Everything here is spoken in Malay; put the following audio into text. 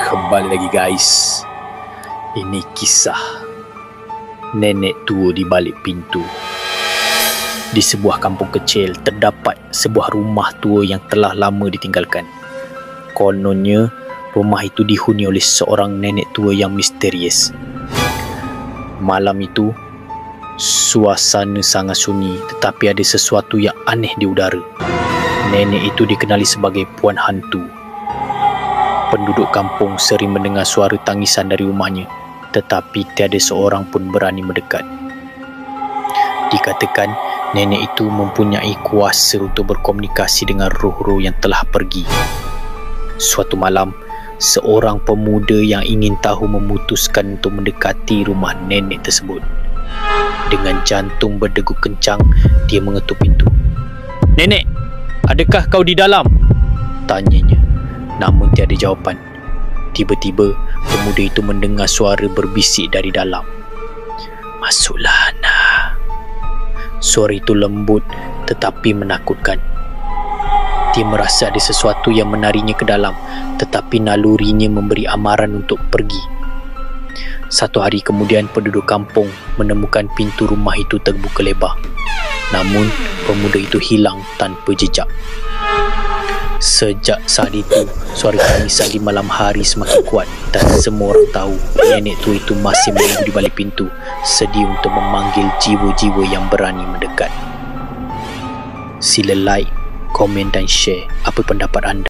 Kembali lagi guys. Ini kisah nenek tua di balik pintu. Di sebuah kampung kecil terdapat sebuah rumah tua yang telah lama ditinggalkan. Kononnya rumah itu dihuni oleh seorang nenek tua yang misterius. Malam itu suasana sangat sunyi, tetapi ada sesuatu yang aneh di udara. Nenek itu dikenali sebagai Puan Hantu. Penduduk kampung sering mendengar suara tangisan dari rumahnya, tetapi tiada seorang pun berani mendekat. Dikatakan nenek itu mempunyai kuasa untuk berkomunikasi dengan roh-roh yang telah pergi. Suatu malam, seorang pemuda yang ingin tahu memutuskan untuk mendekati rumah nenek tersebut. Dengan jantung berdegup kencang, dia mengetuk pintu. "Nenek, adakah kau di dalam?" tanyanya. Namun tiada jawapan. Tiba-tiba pemuda itu mendengar suara berbisik dari dalam. "Masuklah, nak." Suara itu lembut tetapi menakutkan. Dia merasa ada sesuatu yang menariknya ke dalam, tetapi nalurinya memberi amaran untuk pergi. Satu hari kemudian, penduduk kampung menemukan pintu rumah itu terbuka lebar. Namun pemuda itu hilang tanpa jejak. Sejak saat itu, suara tangisan di malam hari semakin kuat dan semua orang tahu nenek tua itu masih menunggu di balik pintu, sedia untuk memanggil jiwa-jiwa yang berani mendekat. Sila like, komen dan share apa pendapat anda.